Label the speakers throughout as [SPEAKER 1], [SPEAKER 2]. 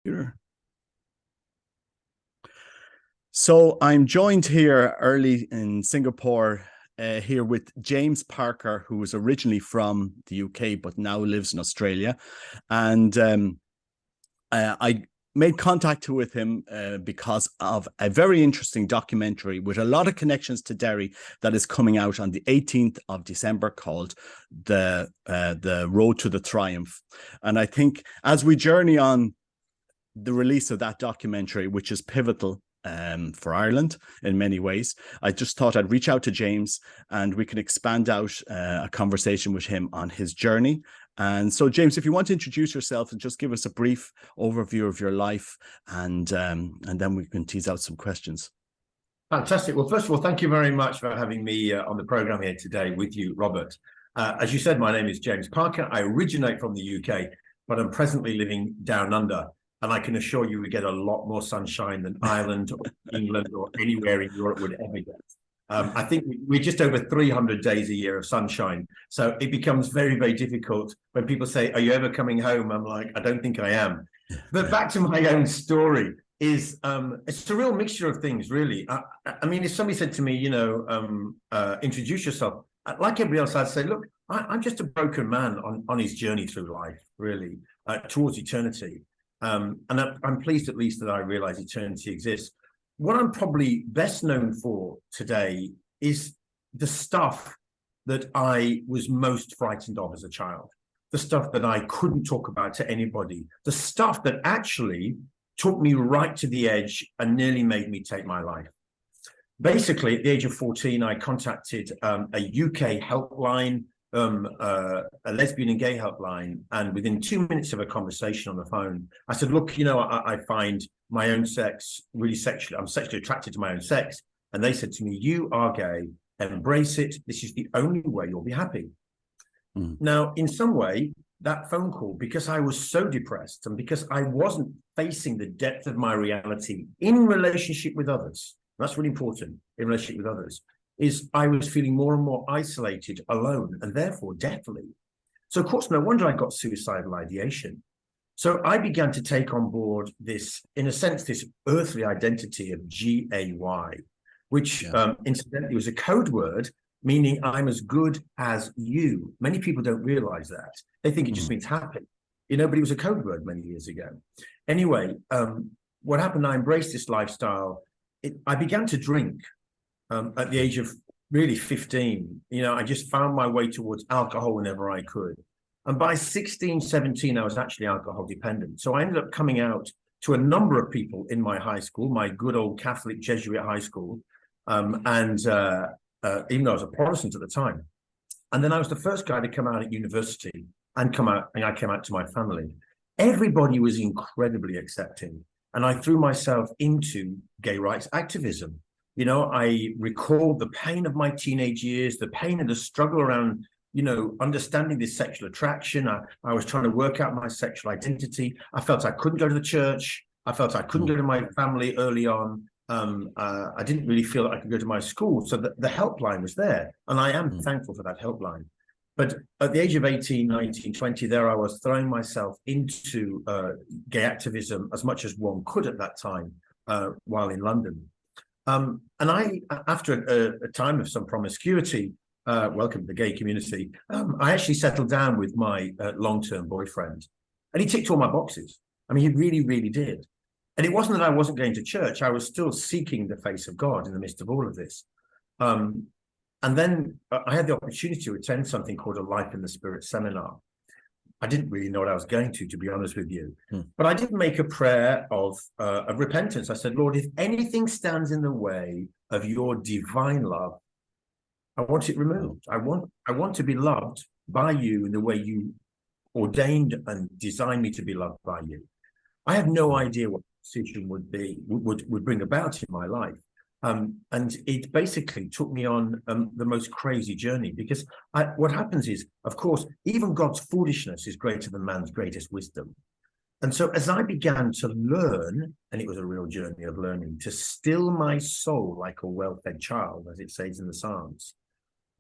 [SPEAKER 1] Computer. So I'm joined here early in Singapore here with James Parker, who was originally from the UK but now lives in Australia. And I made contact with him because of a very interesting documentary with a lot of connections to Derry that is coming out on the 18th of December called The Road to the Triumph. And I think as we journey on the release of that documentary, which is pivotal for Ireland in many ways, I just thought I'd reach out to James and we can expand out a conversation with him on his journey. And so, James, if you want to introduce yourself and just give us a brief overview of your life, and then we can tease out some questions.
[SPEAKER 2] Fantastic. Well, first of all, thank you very much for having me on the program here today with you, Robert. As you said, my name is James Parker. I originate from the UK, but I'm presently living down under. And I can assure you we get a lot more sunshine than Ireland or England or anywhere in Europe would ever get. I think we're just over 300 days a year of sunshine. So it becomes very, very difficult when people say, are you ever coming home? I'm like, I don't think I am. But back to my own story is it's a real mixture of things, really. I mean, if somebody said to me, introduce yourself, like everybody else, I'd say, look, I'm just a broken man on his journey through life, really, towards eternity. And I'm pleased at least that I realize eternity exists. What I'm probably best known for today is the stuff that I was most frightened of as a child, the stuff that I couldn't talk about to anybody, the stuff that actually took me right to the edge and nearly made me take my life. Basically, at the age of 14, I contacted a UK helpline, a lesbian and gay helpline, and within 2 minutes of a conversation on the phone, I said, look, I find my own sex really I'm sexually attracted to my own sex. And they said to me, you are gay, embrace it. This is the only way you'll be happy. Now, in some way, that phone call, because I was so depressed and because I wasn't facing the depth of my reality in relationship with others, that's really important, in relationship with others, is I was feeling more and more isolated, alone, and therefore deathly. So, of course, no wonder I got suicidal ideation. So I began to take on board this, in a sense, this earthly identity of G-A-Y, which incidentally was a code word meaning I'm as good as you. Many people don't realize that. They think it just means happy, but it was a code word many years ago. Anyway, what happened, I embraced this lifestyle. I began to drink. At the age of really 15, I just found my way towards alcohol whenever I could. And by 16, 17, I was actually alcohol dependent. So I ended up coming out to a number of people in my high school, my good old Catholic Jesuit high school. Even though I was a Protestant at the time. And then I was the first guy to come out at university and I came out to my family. Everybody was incredibly accepting. And I threw myself into gay rights activism. I recalled the pain of my teenage years, the pain and the struggle around, understanding this sexual attraction. I was trying to work out my sexual identity. I felt I couldn't go to the church. I felt I couldn't go to my family early on. I didn't really feel that I could go to my school. So the helpline was there. And I am thankful for that helpline. But at the age of 18, 19, 20, there I was throwing myself into gay activism as much as one could at that time while in London. And I, after a time of some promiscuity, welcome to the gay community, I actually settled down with my long-term boyfriend. And he ticked all my boxes. I mean, he really, really did. And it wasn't that I wasn't going to church. I was still seeking the face of God in the midst of all of this. And then I had the opportunity to attend something called a Life in the Spirit seminar. I didn't really know what I was going to be honest with you. But I did make a prayer of repentance. I said, Lord, if anything stands in the way of your divine love, I want it removed. I want to be loved by you in the way you ordained and designed me to be loved by you. I have no idea what the decision would bring about in my life. And it basically took me on the most crazy journey, because what happens is, of course, even God's foolishness is greater than man's greatest wisdom. And so as I began to learn, and it was a real journey of learning, to still my soul like a well-fed child, as it says in the Psalms,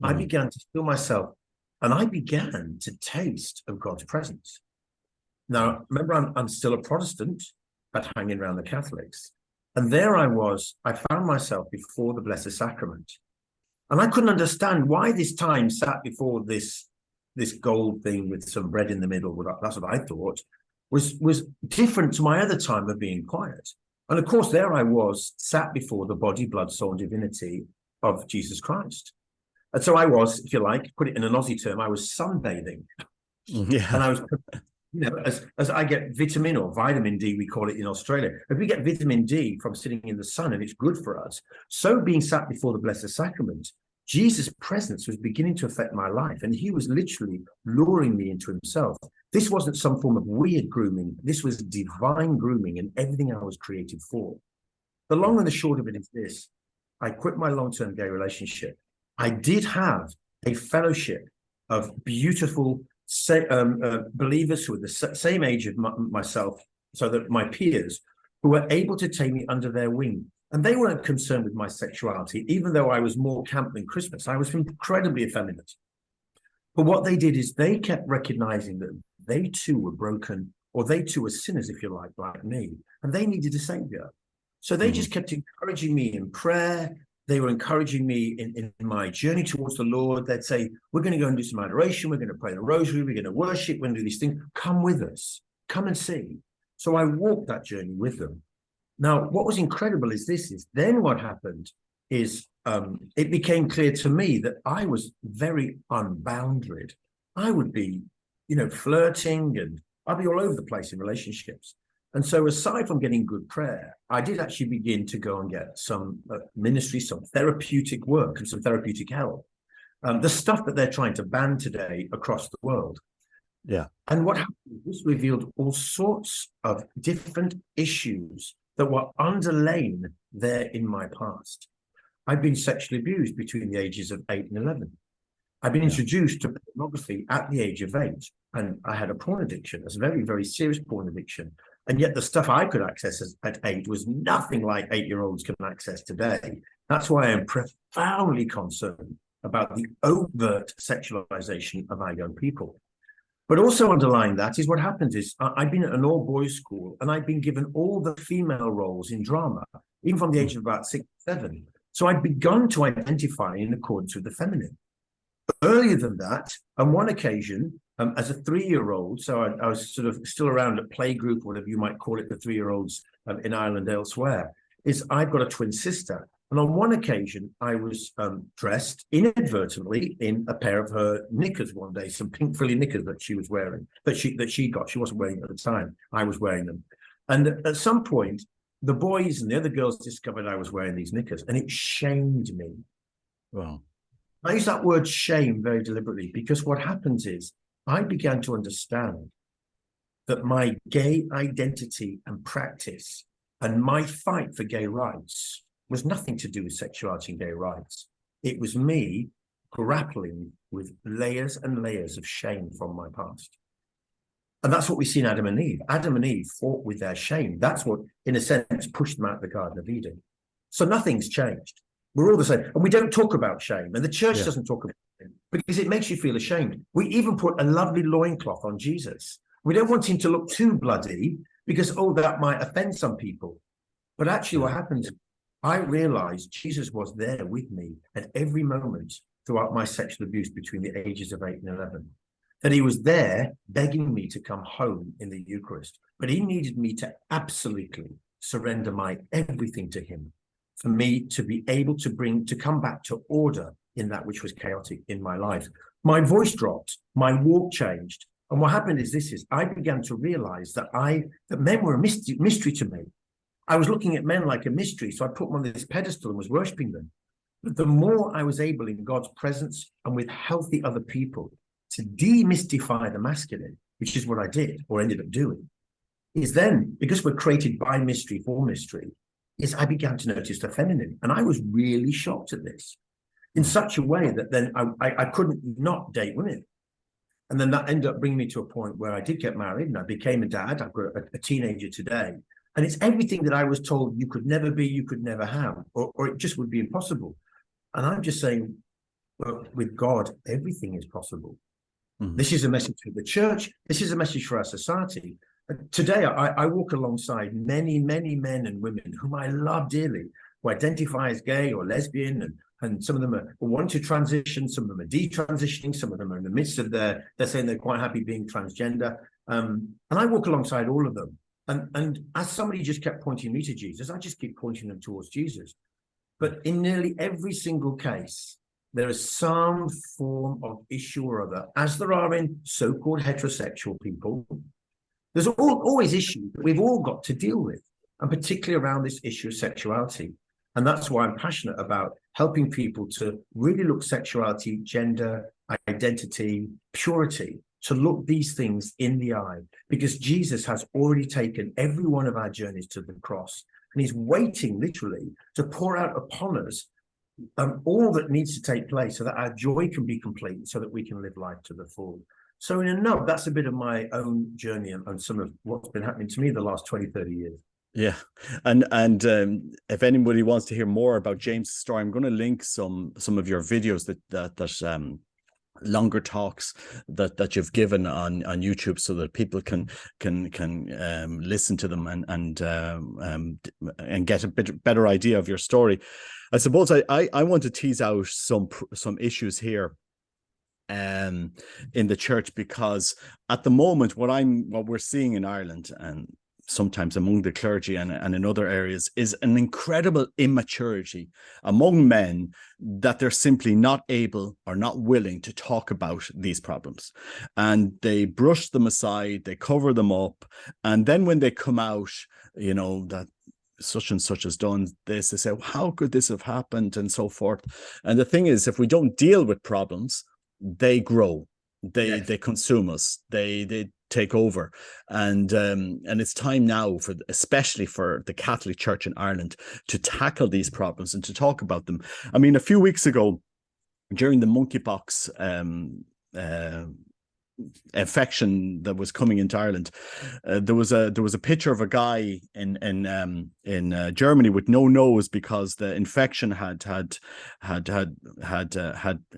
[SPEAKER 2] I began to still myself, and I began to taste of God's presence. Now, remember, I'm still a Protestant. at hanging around the Catholics. And there I found myself before the Blessed Sacrament. And I couldn't understand why this time sat before this gold thing with some bread in the middle, that's what I thought, was different to my other time of being quiet. And of course, there I was, sat before the body, blood, soul, and divinity of Jesus Christ. And so I was, if you like, put it in an Aussie term, I was sunbathing.
[SPEAKER 1] Yeah.
[SPEAKER 2] And I was, as I get vitamin or vitamin D, we call it in Australia. If we get vitamin D from sitting in the sun and it's good for us, so being sat before the Blessed Sacrament, Jesus' presence was beginning to affect my life, and he was literally luring me into himself. This wasn't some form of weird grooming. This was divine grooming and everything I was created for. The long and the short of it is this. I quit my long-term gay relationship. I did have a fellowship of beautiful believers who were the same age as myself, so that my peers, who were able to take me under their wing. And they weren't concerned with my sexuality, even though I was more camp than Christmas. I was incredibly effeminate. But what they did is they kept recognizing that they too were broken, or they too were sinners, if you like me, and they needed a savior. So they just kept encouraging me in prayer. They were encouraging me in my journey towards the Lord. They'd say, we're going to go and do some adoration. We're going to pray the rosary. We're going to worship. We're going to do these things. Come with us. Come and see. So I walked that journey with them. Now, what was incredible is then what happened is it became clear to me that I was very unbounded. I would be, flirting, and I'd be all over the place in relationships. And so aside from getting good prayer, I did actually begin to go and get some ministry, some therapeutic work and some therapeutic help. The stuff that they're trying to ban today across the world.
[SPEAKER 1] Yeah.
[SPEAKER 2] And what happened, this revealed all sorts of different issues that were underlain there in my past. I've been sexually abused between the ages of 8 and 11. I've been introduced to pornography at the age of 8, and I had a porn addiction, a very, very serious porn addiction. And yet the stuff I could access at 8 was nothing like 8-year-olds can access today. That's why I'm profoundly concerned about the overt sexualization of our young people. But also underlying that is what happens is I've been at an all-boys school, and I've been given all the female roles in drama, even from the age of about 6 or 7. So I'd begun to identify in accordance with the feminine. Earlier than that, on one occasion, as a 3-year-old, so I was sort of still around at playgroup, whatever you might call it, the 3-year-olds in Ireland, elsewhere, is I've got a twin sister. And on one occasion, I was dressed inadvertently in a pair of her knickers one day, some pink frilly knickers that she was wearing, that she got. She wasn't wearing them at the time. I was wearing them. And at some point, the boys and the other girls discovered I was wearing these knickers, and it shamed me.
[SPEAKER 1] Wow.
[SPEAKER 2] I use that word shame very deliberately, because what happens is I began to understand that my gay identity and practice and my fight for gay rights was nothing to do with sexuality and gay rights. It was me grappling with layers and layers of shame from my past. And that's what we see in Adam and Eve. Adam and Eve fought with their shame. That's what, in a sense, pushed them out of the Garden of Eden. So nothing's changed. We're all the same. And we don't talk about shame. And the church doesn't talk about shame because it makes you feel ashamed. We even put a lovely loincloth on Jesus. We don't want him to look too bloody because, that might offend some people. But actually what happens, I realized Jesus was there with me at every moment throughout my sexual abuse between the ages of 8 and 11. That he was there begging me to come home in the Eucharist. But he needed me to absolutely surrender my everything to him, for me to be able to come back to order in that which was chaotic in my life. My voice dropped, my walk changed. And what happened is I began to realize that men were a mystery to me. I was looking at men like a mystery, so I put them on this pedestal and was worshiping them. But the more I was able in God's presence and with healthy other people to demystify the masculine, which is what I did or ended up doing, is then, because we're created by mystery for mystery, is I began to notice the feminine. And I was really shocked at this in such a way that then I couldn't not date women. And then that ended up bringing me to a point where I did get married and I became a dad. I've got a teenager today. And it's everything that I was told you could never be, you could never have, or it just would be impossible. And I'm just saying, well, with God, everything is possible. Mm-hmm. This is a message for the church. This is a message for our society. Today, I walk alongside many, many men and women whom I love dearly, who identify as gay or lesbian, and some of them are wanting to transition, some of them are detransitioning, some of them are in the midst of they're saying they're quite happy being transgender. And I walk alongside all of them. And as somebody just kept pointing me to Jesus, I just keep pointing them towards Jesus. But in nearly every single case, there is some form of issue or other, as there are in so-called heterosexual people. There's always issues that we've all got to deal with, and particularly around this issue of sexuality. And that's why I'm passionate about helping people to really look sexuality, gender, identity, purity, to look these things in the eye, because Jesus has already taken every one of our journeys to the cross, and he's waiting literally to pour out upon us all that needs to take place so that our joy can be complete, so that we can live life to the full. So in a nutshell, that's a bit of my own journey and some of what's been happening to me the last 20, 30 years.
[SPEAKER 1] Yeah. And if anybody wants to hear more about James' story, I'm going to link some of your videos that longer talks that you've given on YouTube, so that people can listen to them and get a bit better idea of your story. I suppose I want to tease out some issues here in the church, because at the moment what we're seeing in Ireland, and sometimes among the clergy and in other areas, is an incredible immaturity among men, that they're simply not able or not willing to talk about these problems, and they brush them aside, they cover them up, and then when they come out, that such and such has done this, they say, well, how could this have happened, and so forth. And the thing is, if we don't deal with problems, they grow, they consume us, they take over. And it's time now, especially for the Catholic Church in Ireland, to tackle these problems and to talk about them. I mean, a few weeks ago, during the monkeypox infection that was coming into Ireland, there was a picture of a guy in Germany with no nose, because the infection had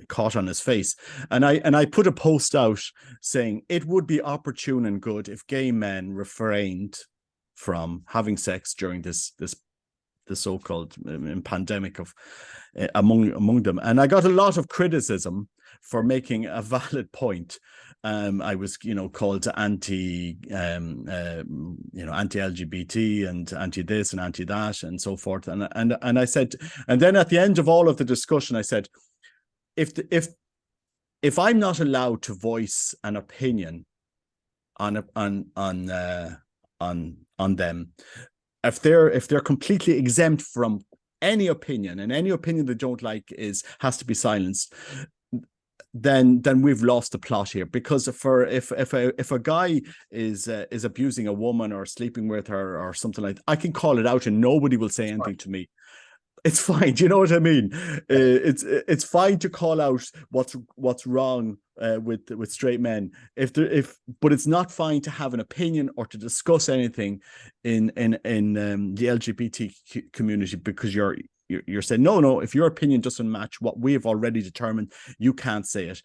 [SPEAKER 1] caught on his face, and I put a post out saying it would be opportune and good if gay men refrained from having sex during this the so-called pandemic of among them. And I got a lot of criticism for making a valid point. I was, called anti-LGBT and anti this and anti that and so forth. And I said, and then at the end of all of the discussion, I said, if I'm not allowed to voice an opinion on them, if they're completely exempt from any opinion, and any opinion they don't like has to be silenced, then we've lost the plot here. Because if a guy is abusing a woman or sleeping with her or something like that, I can call it out and nobody will say anything to me. It's fine. Do you know what I mean? It's fine to call out what's wrong with straight men. But it's not fine to have an opinion or to discuss anything in the LGBT community, because you're saying no. If your opinion doesn't match what we have already determined, you can't say it,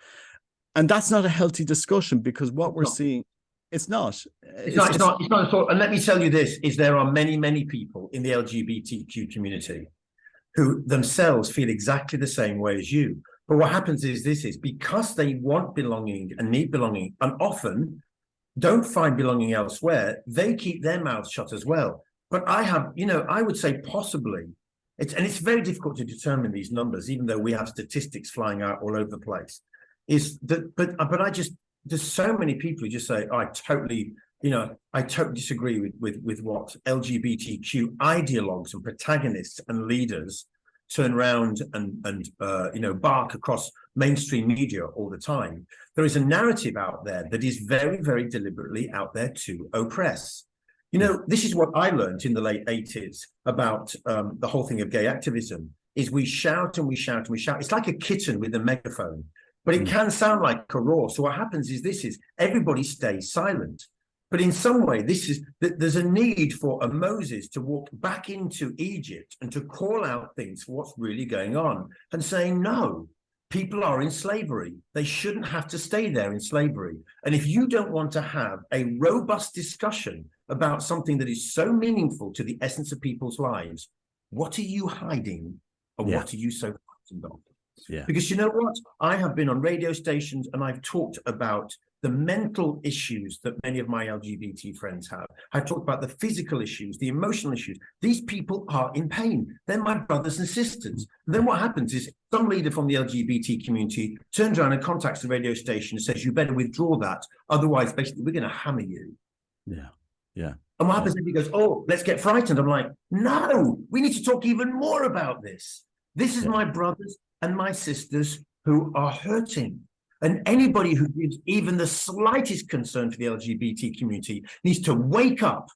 [SPEAKER 1] and that's not a healthy discussion. Because what we're seeing, it's not at all.
[SPEAKER 2] And let me tell you this: there are many people in the LGBTQ community who themselves feel exactly the same way as you. But what happens is because they want belonging and need belonging, and often don't find belonging elsewhere, they keep their mouths shut as well. But I would say possibly, it's very difficult to determine these numbers, even though we have statistics flying out all over the place. There's so many people who just say, oh, I totally disagree with what LGBTQ ideologues and protagonists and leaders turn around and bark across mainstream media all the time. There is a narrative out there that is very, very deliberately out there to oppress. This is what I learned in the late 80s about the whole thing of gay activism, is we shout and we shout and we shout. It's like a kitten with a megaphone, but it can sound like a roar. So what happens is everybody stays silent. But in some way, there's a need for a Moses to walk back into Egypt and to call out things for what's really going on and saying, no, people are in slavery. They shouldn't have to stay there in slavery. And if you don't want to have a robust discussion about something that is so meaningful to the essence of people's lives, what are you hiding, or what are you so frightened of?
[SPEAKER 1] Yeah.
[SPEAKER 2] Because you know what? I have been on radio stations and I've talked about the mental issues that many of my LGBT friends have. I've talked about the physical issues, the emotional issues. These people are in pain. They're my brothers and sisters. And then what happens is some leader from the LGBT community turns around and contacts the radio station and says, you better withdraw that. Otherwise, basically, we're going to hammer you.
[SPEAKER 1] Yeah. Yeah.
[SPEAKER 2] And what happens if he goes, oh, let's get frightened? I'm like, no, we need to talk even more about this. This is my brothers and my sisters who are hurting. And anybody who gives even the slightest concern for the LGBT community needs to wake up,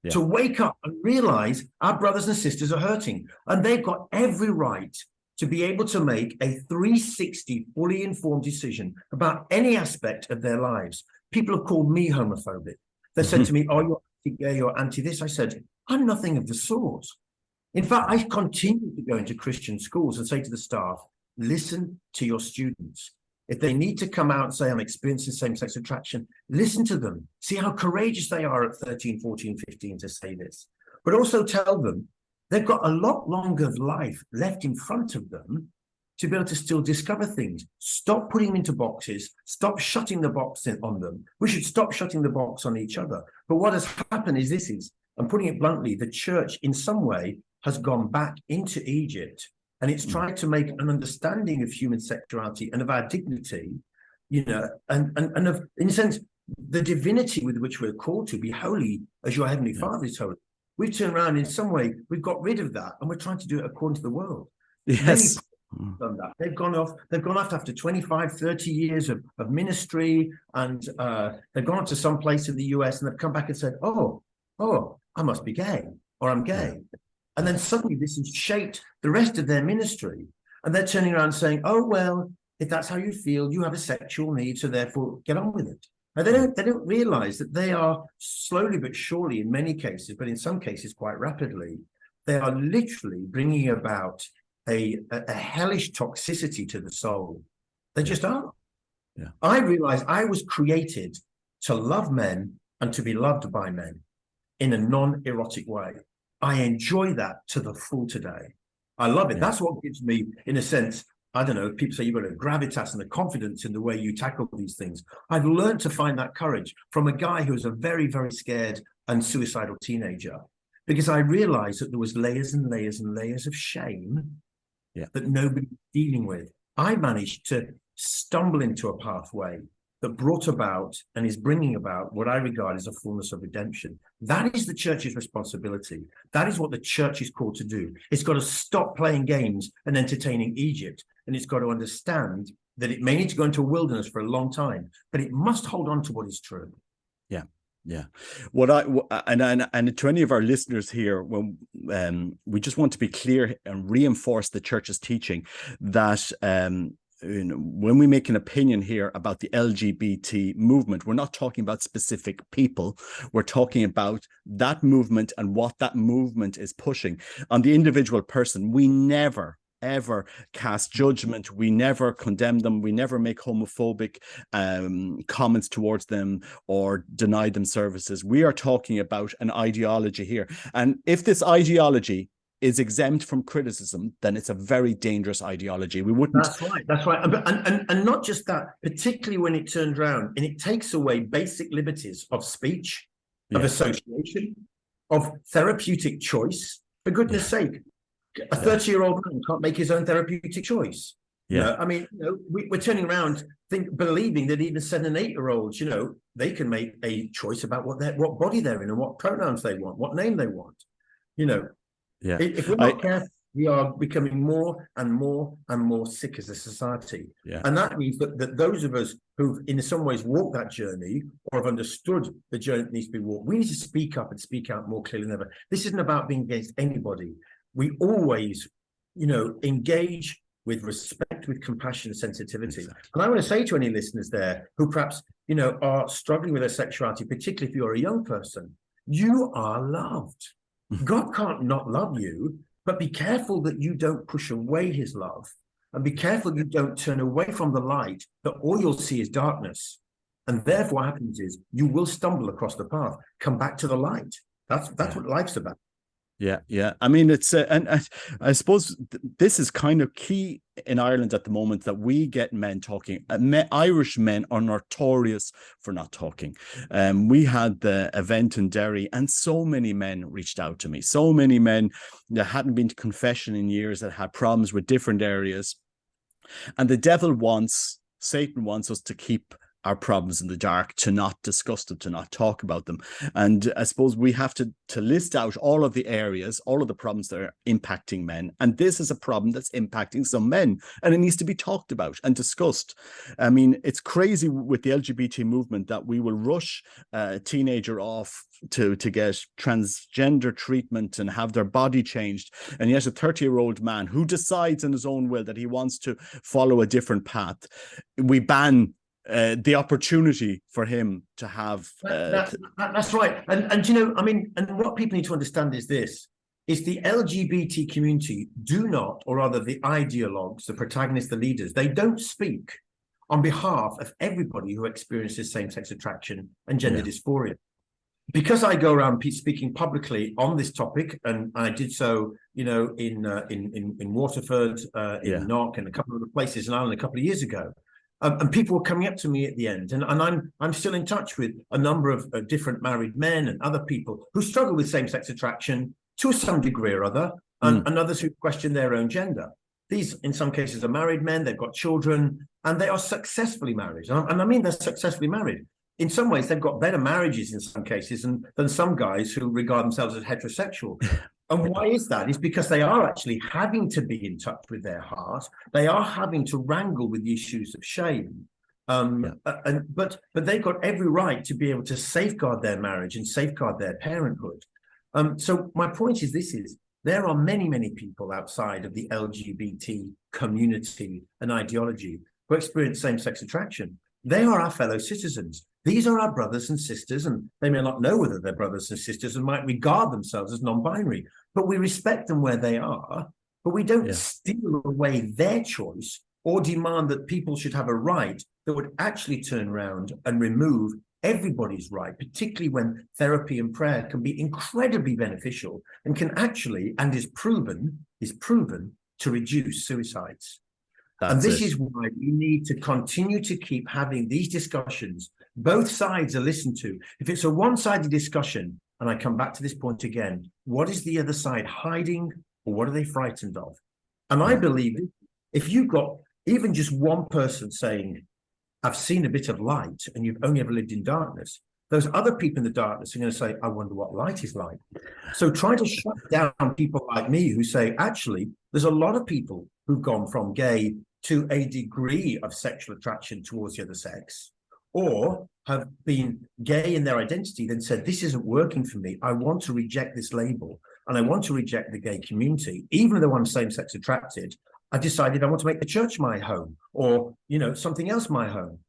[SPEAKER 2] and realize our brothers and sisters are hurting. And they've got every right to be able to make a 360 fully informed decision about any aspect of their lives. People have called me homophobic. They said to me, oh, you're anti-gay, you're anti-this. I said, I'm nothing of the sort. In fact, I continue to go into Christian schools and say to the staff, listen to your students. If they need to come out and say, I'm experiencing same-sex attraction, listen to them. See how courageous they are at 13, 14, 15 to say this. But also tell them they've got a lot longer life left in front of them to be able to still discover things. Stop putting them into boxes. Stop shutting the box on them. We should stop shutting the box on each other. But what has happened is, I'm putting it bluntly, the church in some way has gone back into Egypt, and it's tried to make an understanding of human sexuality and of our dignity, you know, and of, in a sense, the divinity with which we're called to be holy as your heavenly Father is holy. We've turned around in some way, we've got rid of that, and we're trying to do it according to the world.
[SPEAKER 1] Yes.
[SPEAKER 2] Done that. They've gone off after 25, 30 years of ministry, and they've gone to some place in the US, and they've come back and said, oh, I must be gay, or I'm gay. And then suddenly this has shaped the rest of their ministry. And they're turning around saying, oh, well, if that's how you feel, you have a sexual need, so therefore get on with it. And they don't realize that they are slowly but surely, in many cases, but in some cases quite rapidly, they are literally bringing about a hellish toxicity to the soul. They just are. Yeah. I realized I was created to love men and to be loved by men in a non-erotic way. I enjoy that to the full today. I love it. Yeah. That's what gives me, in a sense, I don't know, people say you've got a gravitas and a confidence in the way you tackle these things. I've learned to find that courage from a guy who was a very, very scared and suicidal teenager, because I realized that there was layers and layers and layers of shame that nobody was dealing with. I managed to stumble into a pathway that brought about and is bringing about what I regard as a fullness of redemption. That is the church's responsibility. That is what the church is called to do. It's got to stop playing games and entertaining Egypt, and it's got to understand that it may need to go into a wilderness for a long time, but it must hold on to what is true.
[SPEAKER 1] Yeah. Yeah. And to any of our listeners here, when we just want to be clear and reinforce the church's teaching that when we make an opinion here about the LGBT movement, we're not talking about specific people. We're talking about that movement and what that movement is pushing on the individual person. We never ever cast judgment. We never condemn them. We never make homophobic comments towards them or deny them services. We are talking about an ideology here. And if this ideology is exempt from criticism, then it's a very dangerous ideology. We wouldn't.
[SPEAKER 2] That's right. And not just that, particularly when it turns around and it takes away basic liberties of speech, of association, of therapeutic choice. For goodness sake, a 30-year-old man can't make his own therapeutic choice. Yeah. You know, I mean, you know, we're turning around believing that even 7 and 8-year-olds, you know, they can make a choice about what body they're in and what pronouns they want, what name they want. You know, if we're not careful, we are becoming more and more and more sick as a society. Yeah. And that means that those of us who've in some ways walked that journey or have understood the journey that needs to be walked, we need to speak up and speak out more clearly than ever. This isn't about being against anybody. We always, you know, engage with respect, with compassion and sensitivity. Exactly. And I want to say to any listeners there who perhaps, you know, are struggling with their sexuality, particularly if you're a young person, you are loved. God can't not love you, but be careful that you don't push away his love And be careful you don't turn away from the light, that all you'll see is darkness. And therefore what happens is you will stumble across the path. Come back to the light. That's what life's about.
[SPEAKER 1] Yeah, yeah. I mean, it's and I suppose this is kind of key in Ireland at the moment, that we get men talking. Irish men are notorious for not talking. We had the event in Derry, and so many men reached out to me. So many men that hadn't been to confession in years, that had problems with different areas, and Satan wants us to keep our problems in the dark, to not discuss them, to not talk about them. And I suppose we have to list out all of the areas, all of the problems that are impacting men. And this is a problem that's impacting some men, and it needs to be talked about and discussed. I mean, it's crazy with the LGBT movement that we will rush a teenager off to get transgender treatment and have their body changed. And yet a 30-year-old man who decides in his own will that he wants to follow a different path, we ban the opportunity for him to have
[SPEAKER 2] that's right. And you know, I mean, and what people need to understand is this: is the LGBT community do not, or rather the ideologues, the protagonists, the leaders, they don't speak on behalf of everybody who experiences same-sex attraction and gender dysphoria. Because I go around speaking publicly on this topic, and I did so, you know, in Waterford, in Knock, and a couple of other places in Ireland a couple of years ago. And people were coming up to me at the end, and I'm still in touch with a number of different married men and other people who struggle with same-sex attraction to some degree or other, and others who question their own gender. These, in some cases, are married men, they've got children, and they are successfully married. And I mean they're successfully married. In some ways, they've got better marriages in some cases than some guys who regard themselves as heterosexual. And why is that? It's because they are actually having to be in touch with their heart. They are having to wrangle with the issues of shame. But they've got every right to be able to safeguard their marriage and safeguard their parenthood. So my point is there are many, many people outside of the LGBT community and ideology who experience same-sex attraction. They are our fellow citizens. These are our brothers and sisters, and they may not know whether they're brothers and sisters and might regard themselves as non-binary, but we respect them where they are, but we don't steal away their choice or demand that people should have a right that would actually turn around and remove everybody's right, particularly when therapy and prayer can be incredibly beneficial and can actually, and is proven to reduce suicides. And this is why we need to continue to keep having these discussions. Both sides are listened to. If it's a one-sided discussion, and I come back to this point again, what is the other side hiding, or what are they frightened of? And I believe if you've got even just one person saying, I've seen a bit of light, and you've only ever lived in darkness, those other people in the darkness are going to say, I wonder what light is like. So try to shut down people like me who say, actually, there's a lot of people who've gone from gay to a degree of sexual attraction towards the other sex, or have been gay in their identity, then said, this isn't working for me. I want to reject this label, and I want to reject the gay community. Even though I'm same-sex attracted, I decided I want to make the church my home, or, you know, something else my home.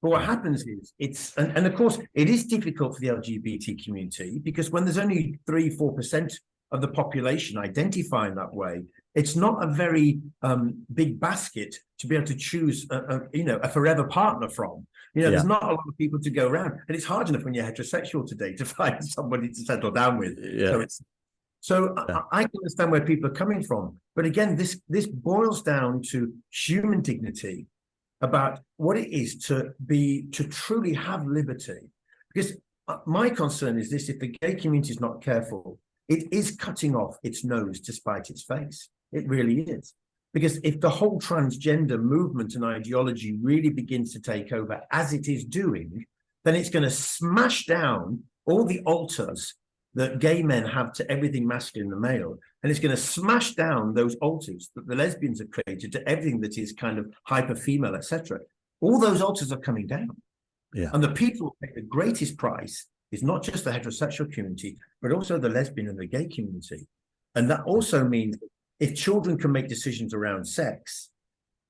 [SPEAKER 2] But what happens is and of course, it is difficult for the LGBT community, because when there's only 3-4% of the population identifying that way, it's not a very big basket to be able to choose a forever partner from. You know, there's not a lot of people to go around, and it's hard enough when you're heterosexual today to find somebody to settle down with. I can understand where people are coming from, but again, this boils down to human dignity, about what it is to truly have liberty. Because my concern is this: if the gay community is not careful, it is cutting off its nose to spite its face. It really is. Because if the whole transgender movement and ideology really begins to take over, as it is doing, then it's going to smash down all the altars that gay men have to everything masculine and male. And it's going to smash down those altars that the lesbians have created to everything that is kind of hyper female, etc. All those altars are coming down. And the people who pay the greatest price is not just the heterosexual community, but also the lesbian and the gay community. And that also means if children can make decisions around sex,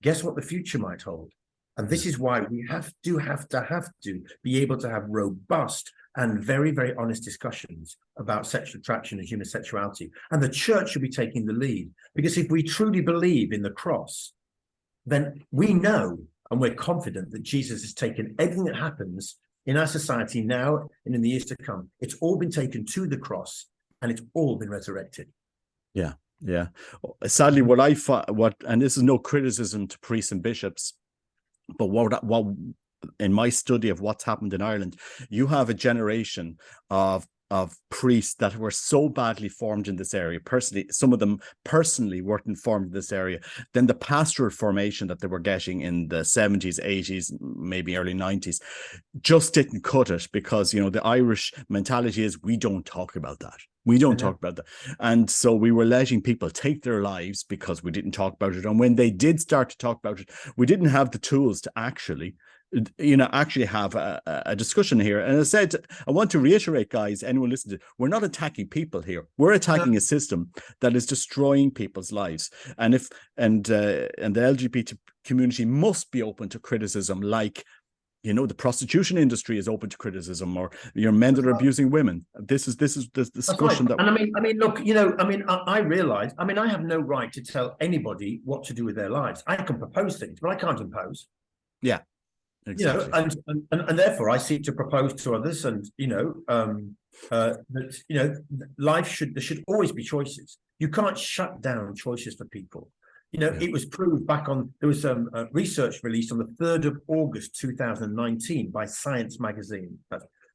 [SPEAKER 2] guess what the future might hold? And this is why we have to be able to have robust and very, very honest discussions about sexual attraction and human sexuality. And the church should be taking the lead. Because if we truly believe in the cross, then we know and we're confident that Jesus has taken everything that happens in our society now and in the years to come. It's all been taken to the cross and it's all been resurrected.
[SPEAKER 1] Yeah, yeah. Sadly, and this is no criticism to priests and bishops, but what in my study of what's happened in Ireland, you have a generation of priests that were so badly formed in this area. Personally, some of them personally weren't informed in this area. Then the pastoral formation that they were getting in the 70s, 80s, maybe early 90s, just didn't cut it, because, you know, the Irish mentality is we don't talk about that. We don't talk about that. And so we were letting people take their lives because we didn't talk about it. And when they did start to talk about it, we didn't have the tools to actually have a discussion here. And as I said, I want to reiterate, guys, anyone listening to, we're not attacking people here. We're attacking a system that is destroying people's lives. And the LGBT community must be open to criticism, like, you know, the prostitution industry is open to criticism, or your men that are abusing women. This is the discussion that.
[SPEAKER 2] And I mean, look, you know, I realize, I have no right to tell anybody what to do with their lives. I can propose things, but I can't impose.
[SPEAKER 1] Yeah. Exactly.
[SPEAKER 2] You know, and therefore I seek to propose to others, and that there should always be choices. You can't shut down choices for people. You know, It was proved there was some research released on the 3rd of August 2019 by Science magazine.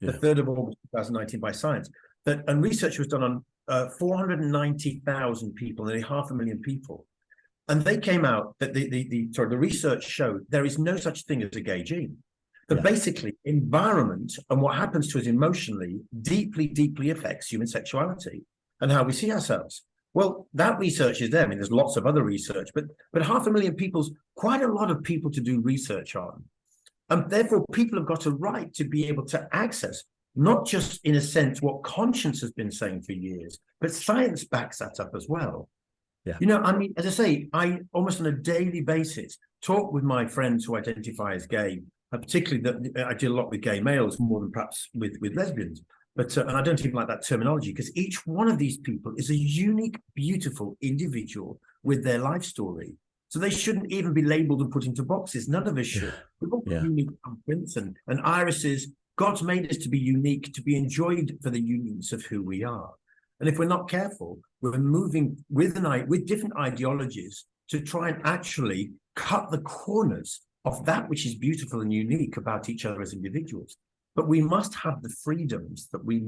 [SPEAKER 2] The 3rd of August 2019 by Science. And research was done on 490,000 people, nearly 500,000 people. And they came out that the research showed there is no such thing as a gay gene. That basically environment and what happens to us emotionally deeply, deeply affects human sexuality and how we see ourselves. Well, that research is there. I mean, there's lots of other research, but 500,000 people's quite a lot of people to do research on. And therefore, people have got a right to be able to access, not just in a sense what conscience has been saying for years, but science backs that up as well. Yeah. You know, I mean, as I say, I almost on a daily basis talk with my friends who identify as gay, particularly that I deal a lot with gay males more than perhaps with lesbians. But and I don't even like that terminology, because each one of these people is a unique, beautiful individual with their life story. So they shouldn't even be labeled and put into boxes. None of us should. We've all got unique thumbprints and irises. God's made us to be unique, to be enjoyed for the unions of who we are. And if we're not careful, we're moving with different ideologies to try and actually cut the corners of that which is beautiful and unique about each other as individuals. But we must have the freedoms we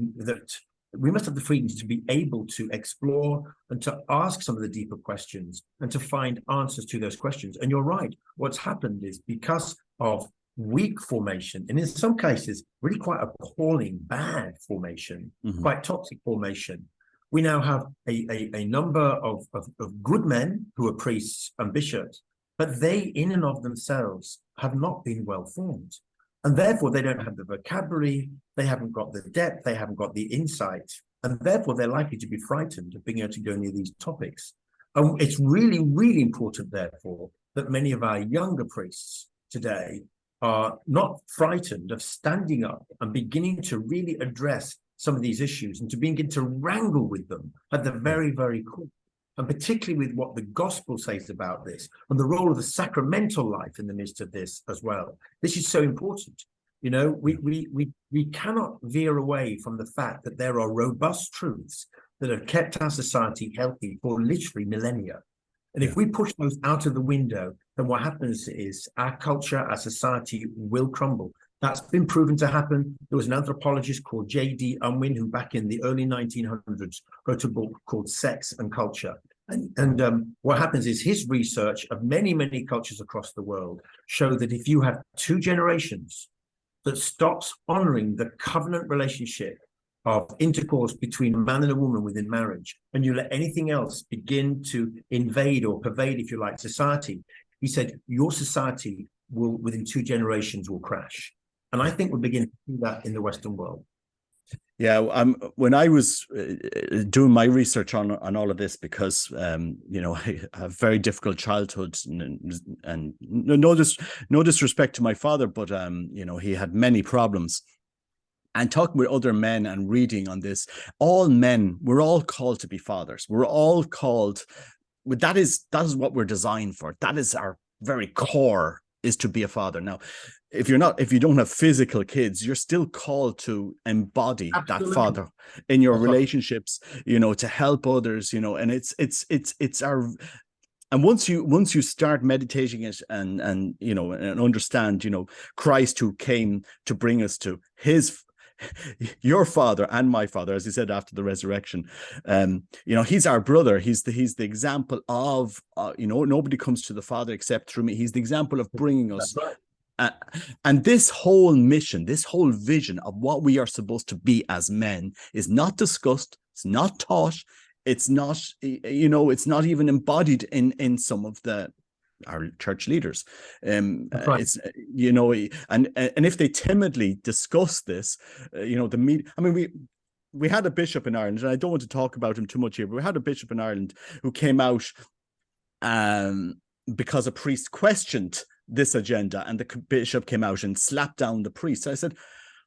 [SPEAKER 2] must have the freedoms to be able to explore and to ask some of the deeper questions and to find answers to those questions. And you're right, what's happened is because of weak formation, and in some cases, really quite appalling, bad formation, quite toxic formation, we now have a number of good men who are priests and bishops, but they in and of themselves have not been well formed. And therefore, they don't have the vocabulary, they haven't got the depth, they haven't got the insight, and therefore they're likely to be frightened of being able to go near these topics. And it's really, really important, therefore, that many of our younger priests today are not frightened of standing up and beginning to really address some of these issues and to begin to wrangle with them at the very, very core. And particularly with what the gospel says about this and the role of the sacramental life in the midst of this as well. This is so important. You know, we cannot veer away from the fact that there are robust truths that have kept our society healthy for literally millennia. And if we push those out of the window, then what happens is our culture, our society will crumble. That's been proven to happen. There was an anthropologist called J.D. Unwin who back in the early 1900s wrote a book called Sex and Culture. And what happens is his research of many, many cultures across the world show that if you have two generations that stops honoring the covenant relationship of intercourse between a man and a woman within marriage, and you let anything else begin to invade or pervade, if you like, society, he said, your society will, within 2 generations, will crash. And I think we're beginning to see that in the Western world.
[SPEAKER 1] Yeah, when I was doing my research on all of this, because you know, I have a very difficult childhood, and no disrespect to my father, but you know, he had many problems. And talking with other men and reading on this, all men, we're all called to be fathers. We're all called. That is what we're designed for. That is our very core is to be a father. Now, if you don't have physical kids, you're still called to embody that
[SPEAKER 2] Absolutely.
[SPEAKER 1] father in your
[SPEAKER 2] That's right.
[SPEAKER 1] relationships, to help others, and it's our. And once you start meditating it and understand, Christ, who came to bring us to your father and my father, as he said after the resurrection, he's our brother. He's the example of, nobody comes to the Father except through me. He's the example of bringing us.
[SPEAKER 2] That's right.
[SPEAKER 1] And this whole mission, this whole vision of what we are supposed to be as men is not discussed. It's not taught. It's not, it's not even embodied in some of our church leaders.
[SPEAKER 2] Right.
[SPEAKER 1] It's, and if they timidly discuss this, the media. I mean, we had a bishop in Ireland, and I don't want to talk about him too much here, but we had a bishop in Ireland who came out because a priest questioned this agenda, and the bishop came out and slapped down the priest. So I said,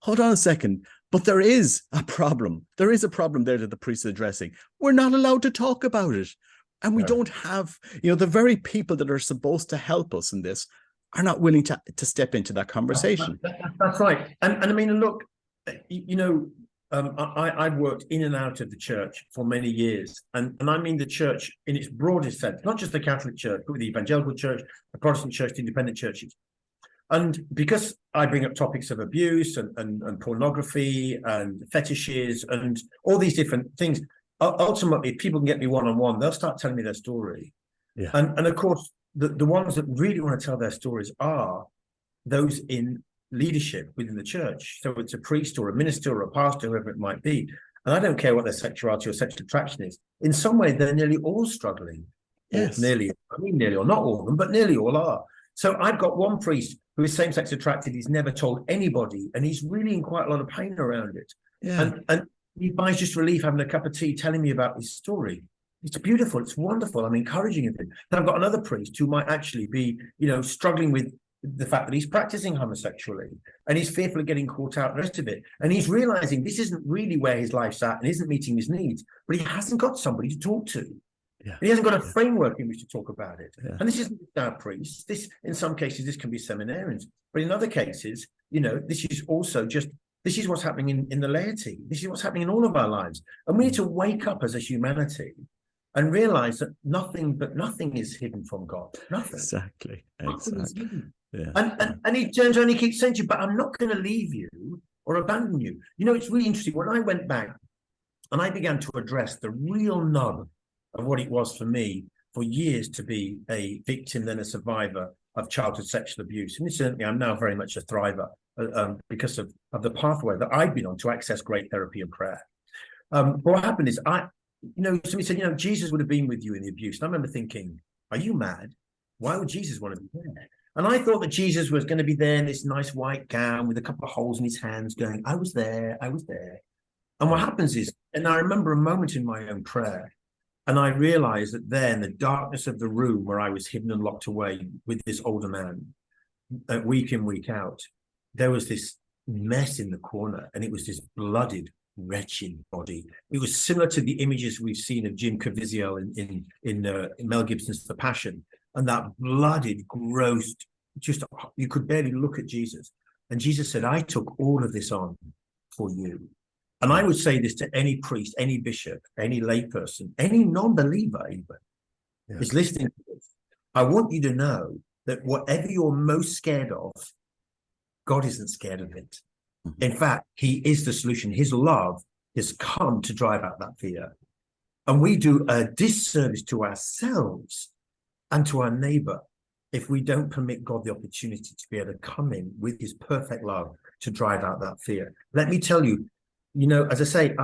[SPEAKER 1] hold on a second, but there is a problem. There is a problem there that the priest is addressing. We're not allowed to talk about it. And we don't have, the very people that are supposed to help us in this are not willing to step into that conversation.
[SPEAKER 2] That's right. And I mean, look, I've worked in and out of the church for many years. And I mean the church in its broadest sense, not just the Catholic Church, but the evangelical church, the Protestant church, the independent churches. And because I bring up topics of abuse and pornography and fetishes and all these different things, ultimately, if people can get me one-on-one, they'll start telling me their story.
[SPEAKER 1] Yeah.
[SPEAKER 2] And of course, the ones that really want to tell their stories are those in leadership within the church. So it's a priest or a minister or a pastor, whoever it might be. And I don't care what their sexuality or sexual attraction is. In some way, they're nearly all struggling.
[SPEAKER 1] Yes.
[SPEAKER 2] Nearly, or not all of them, but nearly all are. So I've got one priest who is same-sex attracted. He's never told anybody, and he's really in quite a lot of pain around it.
[SPEAKER 1] Yeah.
[SPEAKER 2] And he buys just relief having a cup of tea, telling me about his story. It's beautiful. It's wonderful. I'm encouraging him. Then I've got another priest who might actually be, struggling with the fact that he's practicing homosexually and he's fearful of getting caught out, the rest of it. And he's realizing this isn't really where his life's at and isn't meeting his needs, but he hasn't got somebody to talk to.
[SPEAKER 1] Yeah.
[SPEAKER 2] And he hasn't got a framework in which to talk about it.
[SPEAKER 1] Yeah.
[SPEAKER 2] And this isn't our priests. This, in some cases, this can be seminarians. But in other cases, this is also this is what's happening in the laity. This is what's happening in all of our lives. And we need to wake up as a humanity and realize that nothing is hidden from God. Nothing.
[SPEAKER 1] Exactly.
[SPEAKER 2] Yeah. And he turns around and he keeps saying to you, but I'm not going to leave you or abandon you. It's really interesting. When I went back and I began to address the real nub of what it was for me for years to be a victim, then a survivor of childhood sexual abuse. And certainly I'm now very much a thriver because of the pathway that I've been on to access great therapy and prayer. But what happened is somebody said, Jesus would have been with you in the abuse. And I remember thinking, are you mad? Why would Jesus want to be there? And I thought that Jesus was going to be there in this nice white gown with a couple of holes in his hands going, I was there. And what happens is, and I remember a moment in my own prayer, and I realized that there in the darkness of the room where I was hidden and locked away with this older man, week in, week out, there was this mess in the corner, and it was this blooded, wretched body. It was similar to the images we've seen of Jim Caviezel in Mel Gibson's The Passion, and that blooded, gross, just you could barely look at Jesus. And Jesus said, I took all of this on for you. And I would say this to any priest, any bishop, any layperson, any non-believer even, is listening to this. I want you to know that whatever you're most scared of, God isn't scared of it. Mm-hmm. In fact, he is the solution. His love has come to drive out that fear. And we do a disservice to ourselves and to our neighbor if we don't permit God the opportunity to be able to come in with his perfect love to drive out that fear. Let me tell you, as I say,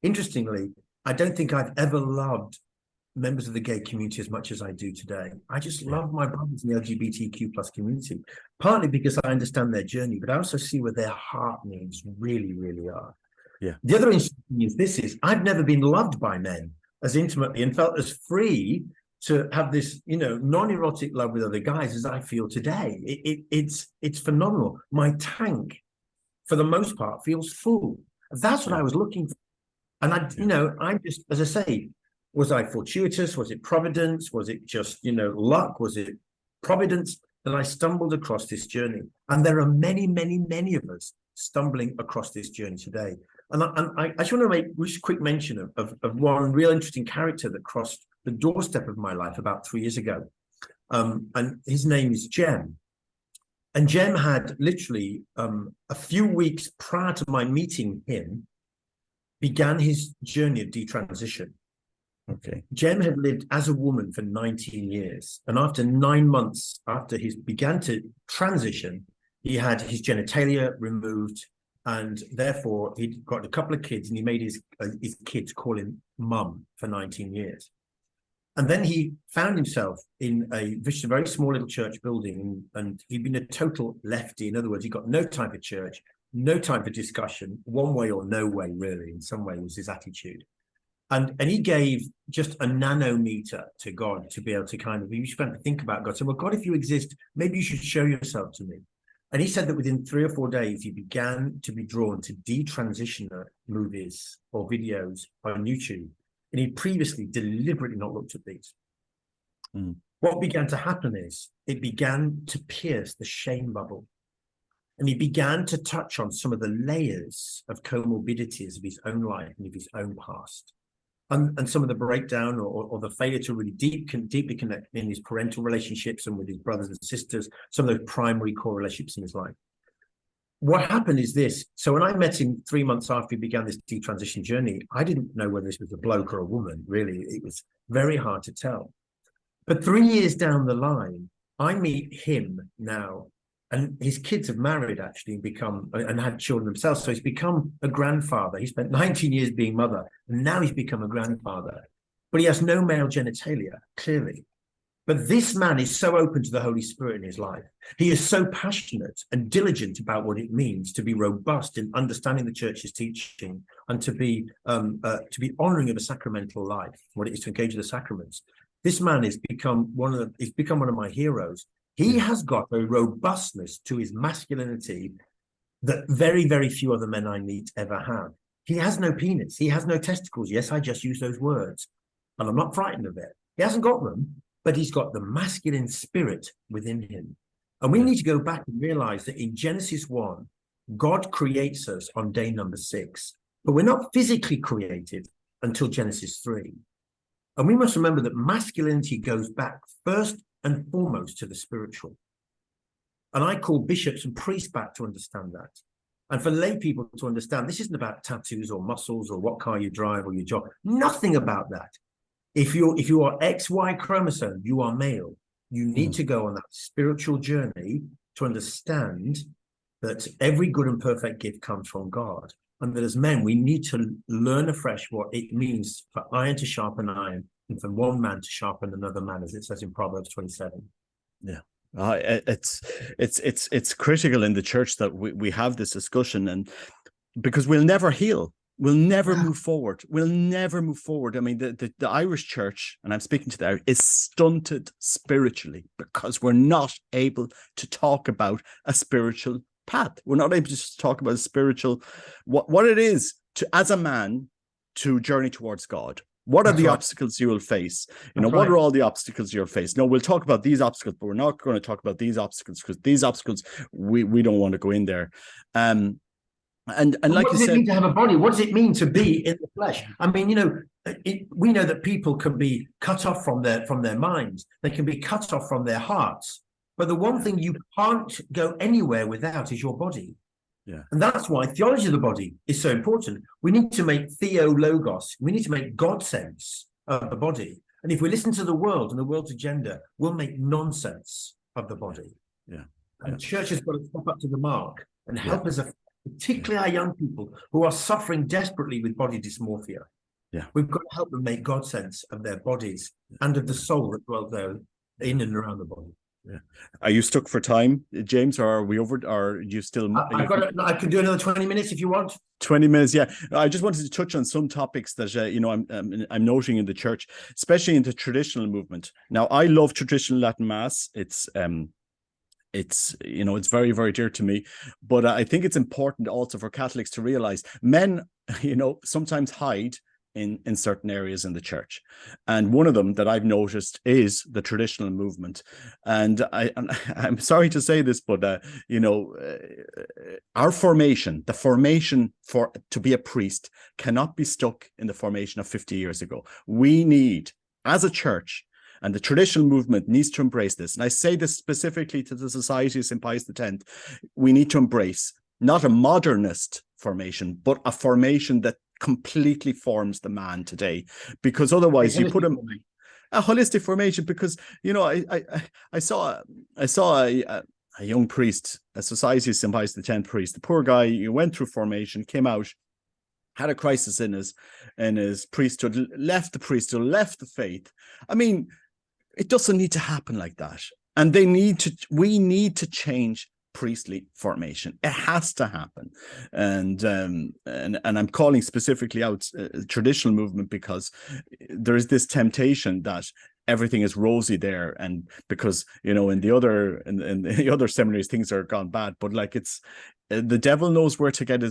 [SPEAKER 2] interestingly, I don't think I've ever loved members of the gay community as much as I do today. I just love my brothers in the LGBTQ plus community, partly because I understand their journey, but I also see where their heart needs really, really are.
[SPEAKER 1] Yeah.
[SPEAKER 2] The other interesting thing is I've never been loved by men as intimately and felt as free to have this, non-erotic love with other guys as I feel today. It's phenomenal. My tank, for the most part, feels full. That's what I was looking for. And I'm just, as I say, was I fortuitous? Was it providence? Was it just, luck? Was it providence that I stumbled across this journey. And there are many, many, many of us stumbling across this journey today. And I just want to make a quick mention of one real interesting character that crossed the doorstep of my life about 3 years ago. And his name is Jem. And Jem had literally a few weeks prior to my meeting him, began his journey of detransition.
[SPEAKER 1] Okay.
[SPEAKER 2] Jem had lived as a woman for 19 years. And after 9 months after he began to transition, he had his genitalia removed. And therefore, he'd got a couple of kids, and he made his kids call him mum for 19 years. And then he found himself in a very small little church building, and he'd been a total lefty. In other words, he got no time for church, no time for discussion, one way or no way, really, in some way was his attitude. And he gave just a nanometer to God to be able to kind of, he spent to think about God. So, well, God, if you exist, maybe you should show yourself to me. And he said that within 3 or 4 days, he began to be drawn to detransitioner movies or videos on YouTube. And he previously deliberately not looked at these. What began to happen is it began to pierce the shame bubble. And he began to touch on some of the layers of comorbidities of his own life and of his own past. And some of the breakdown or the failure to really deeply connect in his parental relationships and with his brothers and sisters, some of those primary core relationships in his life. What happened is this. So when I met him 3 months after he began this detransition journey, I didn't know whether this was a bloke or a woman, really. It was very hard to tell. But 3 years down the line, I meet him now, and his kids have married actually and had children themselves. So he's become a grandfather. He spent 19 years being mother, and now he's become a grandfather. But he has no male genitalia, clearly. But this man is so open to the Holy Spirit in his life. He is so passionate and diligent about what it means to be robust in understanding the church's teaching and to be honoring of a sacramental life, what it is to engage with the sacraments. This man has become one of my heroes. He has got a robustness to his masculinity that very, very few other men I meet ever have. He has no penis. He has no testicles. Yes, I just use those words. And I'm not frightened of it. He hasn't got them, but he's got the masculine spirit within him. And we need to go back and realize that in Genesis 1, God creates us on day number 6, but we're not physically created until Genesis 3. And we must remember that masculinity goes back first and foremost to the spiritual. And I call bishops and priests back to understand that. And for lay people to understand, this isn't about tattoos or muscles or what car you drive or your job. Nothing about that. If you are XY chromosome, you are male. You need to go on that spiritual journey to understand that every good and perfect gift comes from God. And that as men, we need to learn afresh what it means for iron to sharpen iron and for one man to sharpen another man, as it says in Proverbs 27.
[SPEAKER 1] Yeah. It's critical in the church that we have this discussion, and because we'll never heal. We'll never move forward. We'll never move forward. I mean, the Irish church, and I'm speaking to the Irish, is stunted spiritually because we're not able to talk about a spiritual path. We're not able to talk about a spiritual, what it is to, as a man, to journey towards God. What are the obstacles you will face? What are all the obstacles you'll face? No, we'll talk about these obstacles, but we're not going to talk about these obstacles because these obstacles, we don't want to go in there. And like you said, what does it
[SPEAKER 2] mean to have a body? What does it mean to be in the flesh? I mean, we know that people can be cut off from their minds. They can be cut off from their hearts. But the one thing you can't go anywhere without is your body.
[SPEAKER 1] Yeah.
[SPEAKER 2] And that's why theology of the body is so important. We need to make theologos. We need to make God sense of the body. And if we listen to the world and the world's agenda, we'll make nonsense of the body.
[SPEAKER 1] Yeah.
[SPEAKER 2] And church has got to step up to the mark and help us, particularly our young people who are suffering desperately with body dysmorphia.
[SPEAKER 1] Yeah.
[SPEAKER 2] We've got to help them make God sense of their bodies and of the soul that dwells there in and around the body.
[SPEAKER 1] Yeah. Are you stuck for time, James, or are we over? Or are you still?
[SPEAKER 2] I can do another 20 minutes if you want.
[SPEAKER 1] 20 minutes, yeah. I just wanted to touch on some topics that I'm noting in the church, especially in the traditional movement. Now, I love traditional Latin Mass. It's very, very dear to me. But I think it's important also for Catholics to realize men, sometimes hide in certain areas in the church. And one of them that I've noticed is the traditional movement. And I'm sorry to say this, but our formation, the formation to be a priest, cannot be stuck in the formation of 50 years ago. We need, as a church, and the traditional movement needs to embrace this. And I say this specifically to the Society of St. Pius X. We need to embrace not a modernist formation, but a formation that completely forms the man today. Because otherwise you put him a holistic formation. Because, I saw a young priest, a Society of St. Pius X priest. The poor guy, he went through formation, came out, had a crisis in his priesthood, left the priesthood, left the faith. I mean, it doesn't need to happen like that. And we need to change priestly formation. It has to happen. And I'm calling specifically out traditional movement, because there is this temptation that everything is rosy there, and because in the other seminaries things are gone bad, but like it's the devil knows where to get a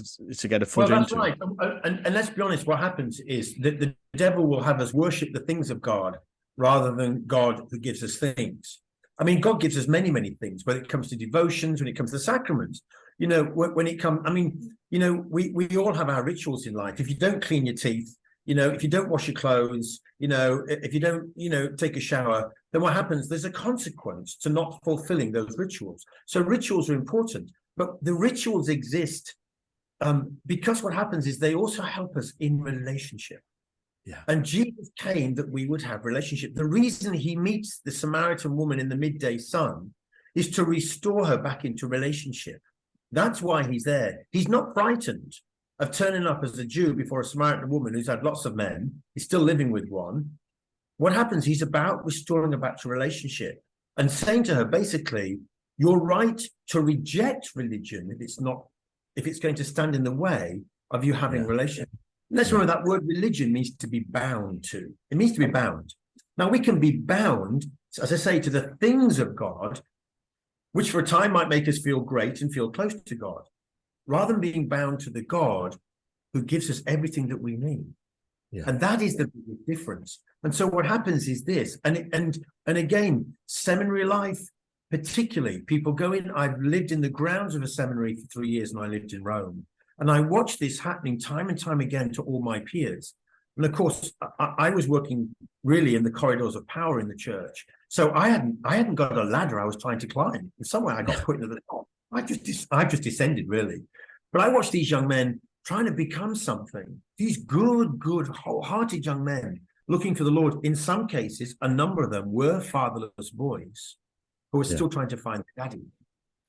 [SPEAKER 1] foot
[SPEAKER 2] that's
[SPEAKER 1] into.
[SPEAKER 2] right. And let's be honest, what happens is that the devil will have us worship the things of God rather than God who gives us things. I mean, God gives us many, many things, whether it comes to devotions, when it comes to sacraments, when it comes, we all have our rituals in life. If you don't clean your teeth, if you don't wash your clothes, if you don't, take a shower, then what happens? There's a consequence to not fulfilling those rituals. So rituals are important, but the rituals exist because what happens is they also help us in relationship.
[SPEAKER 1] Yeah.
[SPEAKER 2] And Jesus came that we would have relationship. The reason he meets the Samaritan woman in the midday sun is to restore her back into relationship. That's why he's there. He's not frightened of turning up as a Jew before a Samaritan woman who's had lots of men. He's still living with one. What happens? He's about restoring her back to relationship and saying to her, basically, you're right to reject religion if it's going to stand in the way of you having relationship. Let's remember that word religion means to be bound to. It means to be bound. Now, we can be bound, as I say, to the things of God, which for a time might make us feel great and feel close to God, rather than being bound to the God who gives us everything that we need. Yeah. And that is the difference. And so what happens is this, and again, seminary life, particularly, people go in. I've lived in the grounds of a seminary for 3 years, and I lived in Rome. And I watched this happening time and time again to all my peers. And of course, I was working really in the corridors of power in the church. So I hadn't got a ladder I was trying to climb. And somewhere I got put into the top. I just descended, really. But I watched these young men trying to become something. These good, wholehearted young men looking for the Lord. In some cases, a number of them were fatherless boys who were still trying to find daddy.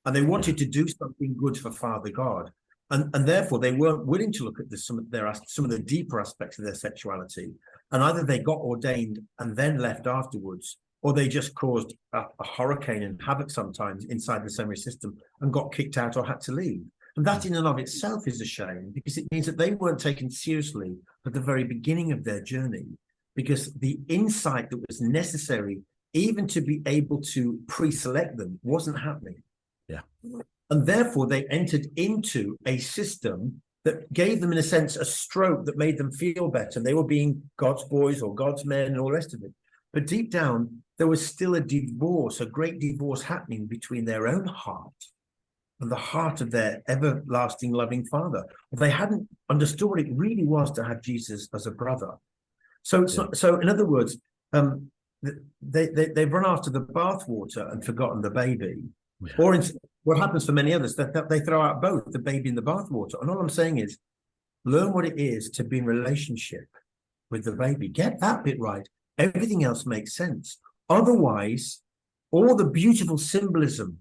[SPEAKER 2] And they wanted to do something good for Father God. And therefore, they weren't willing to look at some of the deeper aspects of their sexuality. And either they got ordained and then left afterwards, or they just caused a hurricane and havoc sometimes inside the seminary system and got kicked out or had to leave. And that in and of itself is a shame, because it means that they weren't taken seriously at the very beginning of their journey, because the insight that was necessary even to be able to pre-select them wasn't happening.
[SPEAKER 1] Yeah.
[SPEAKER 2] And therefore, they entered into a system that gave them, in a sense, a stroke that made them feel better. They were being God's boys or God's men and all the rest of it. But deep down, there was still a divorce, a great divorce happening between their own heart and the heart of their everlasting loving Father. They hadn't understood what it really was to have Jesus as a brother. So it's not, so in other words, they've run after the bathwater and forgotten the baby. Yeah. Or what happens for many others, that they throw out both the baby and the bathwater. And all I'm saying is, learn what it is to be in relationship with the baby. Get that bit right. Everything else makes sense. Otherwise, all the beautiful symbolism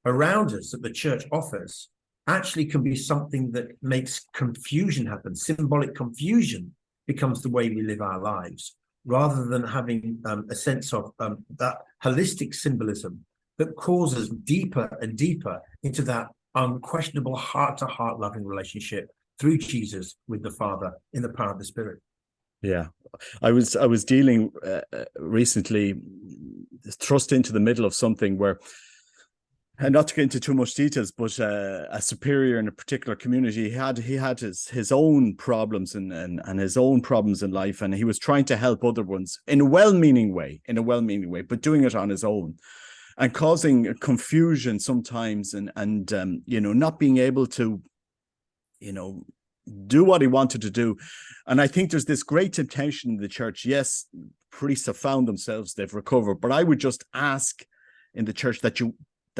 [SPEAKER 2] around us that the church offers actually can be something that makes confusion happen. Symbolic confusion becomes the way we live our lives, rather than having a sense of that holistic symbolism that causes deeper and deeper into that unquestionable heart-to-heart loving relationship through Jesus with the Father in the power of the Spirit.
[SPEAKER 1] Yeah, I was dealing recently, thrust into the middle of something where And not to get into too much details, but a superior in a particular community, he had his own problems and his own problems in life, and he was trying to help other ones in a well-meaning way, but doing it on his own, and causing confusion sometimes, and not being able to do what he wanted to do. And I think there's this great temptation in the church. Yes, priests have found themselves, they've recovered, but I would just ask in the church that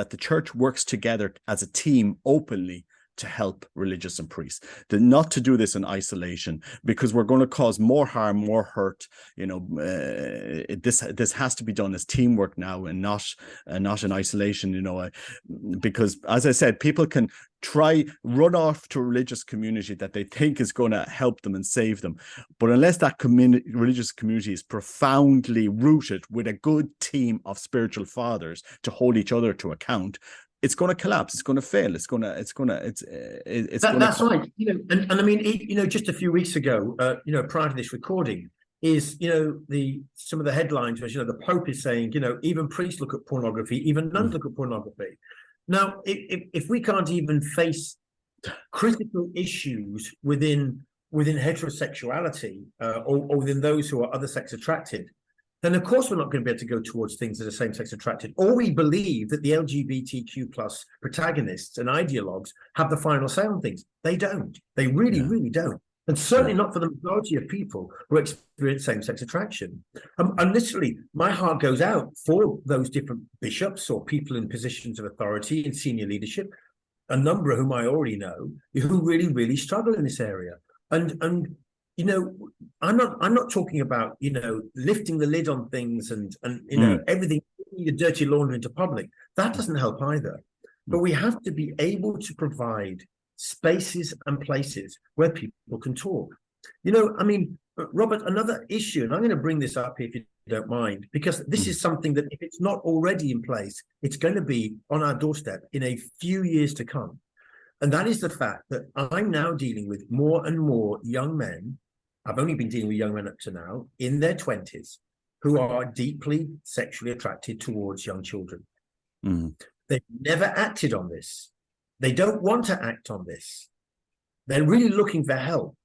[SPEAKER 1] the church works together as a team openly to help religious and priests, not to do this in isolation, because we're going to cause more harm, more hurt. This has to be done as teamwork now, and not in isolation. Because as I said, people can run off to a religious community that they think is going to help them and save them, but unless that religious community is profoundly rooted with a good team of spiritual fathers to hold each other to account, it's going to collapse. It's going to fail. That's
[SPEAKER 2] right. And I mean, just a few weeks ago, prior to this recording, is some of the headlines was the Pope is saying even priests look at pornography, even nuns look at pornography. Now, if we can't even face critical issues within heterosexuality or within those who are other sex attracted, then of course we're not going to be able to go towards things that are same-sex attracted. Or we believe that the LGBTQ plus protagonists and ideologues have the final say on things. They don't. They really don't. And certainly not for the majority of people who experience same-sex attraction. And literally, my heart goes out for those different bishops or people in positions of authority in senior leadership, a number of whom I already know, who really struggle in this area. And I'm not talking about lifting the lid on things and everything, your dirty laundry into public. That doesn't help either. But we have to be able to provide spaces and places where people can talk. Robert, another issue, and I'm going to bring this up if you don't mind, because this is something that if it's not already in place, it's going to be on our doorstep in a few years to come. And that is the fact that I'm now dealing with more and more young men. I've only been dealing with young men up to now in their 20s who are deeply sexually attracted towards young children. They've never acted on this. They don't want to act on this. They're really looking for help.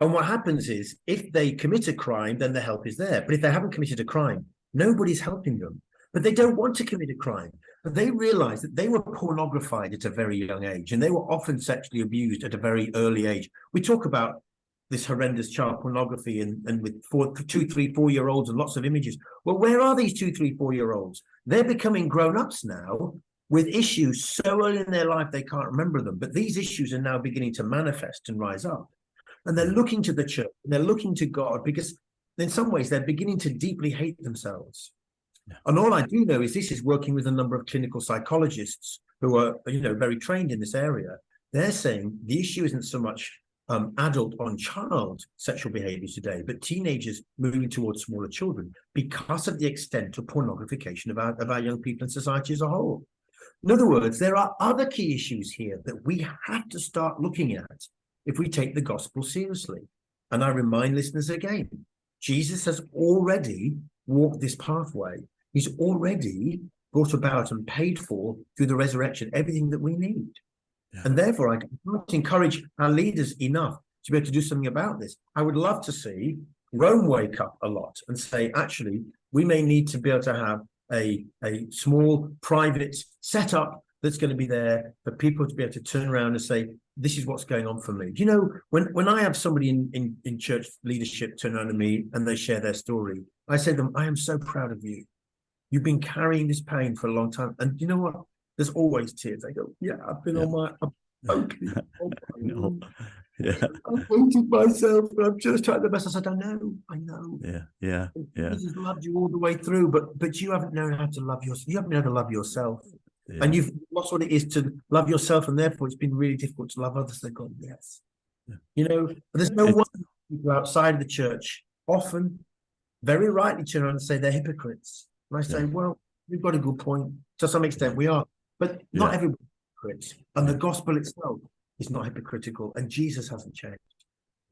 [SPEAKER 2] And what happens is if they commit a crime, then the help is there. But if they haven't committed a crime, nobody's helping them. But they don't want to commit a crime. But they realize that they were pornographied at a very young age, and they were often sexually abused at a very early age. We talk about this horrendous child pornography and with 2, 3, 4-year-olds and lots of images. Well, where are these 2, 3, 4-year-olds? They're becoming grown-ups now with issues so early in their life they can't remember them. But these issues are now beginning to manifest and rise up. And they're looking to the church, and they're looking to God, because in some ways they're beginning to deeply hate themselves. And all I do know is this is working with a number of clinical psychologists who are, very trained in this area. They're saying the issue isn't so much adult on child sexual behaviors today, but teenagers moving towards smaller children because of the extent of pornographication of our young people and society as a whole. In other words, there are other key issues here that we have to start looking at if we take the gospel seriously. And I remind listeners again, Jesus has already walked this pathway. He's already brought about and paid for through the resurrection everything that we need. Yeah. And therefore, I can't encourage our leaders enough to be able to do something about this. I would love to see Rome wake up a lot and say, actually, we may need to be able to have a small private setup that's going to be there for people to be able to turn around and say, this is what's going on for me. When I have somebody in church leadership turn around to me and they share their story, I say to them, I am so proud of you. You've been carrying this pain for a long time. And you know what? There's always tears. I go, yeah, I've been on my... I've hated myself, but I'm just trying the best. I said, I know.
[SPEAKER 1] Yeah.
[SPEAKER 2] Jesus loved you all the way through, but you haven't known how to love yourself. You haven't known how to love yourself. Yeah. And you've lost what it is to love yourself, and therefore it's been really difficult to love others. They've gone, yes. Yeah. But there's no wonder people outside of the church often, very rightly, turn around and say they're hypocrites. And I say, well, you've got a good point. To some extent, we are. But not everybody is hypocrites. And the gospel itself is not hypocritical. And Jesus hasn't changed.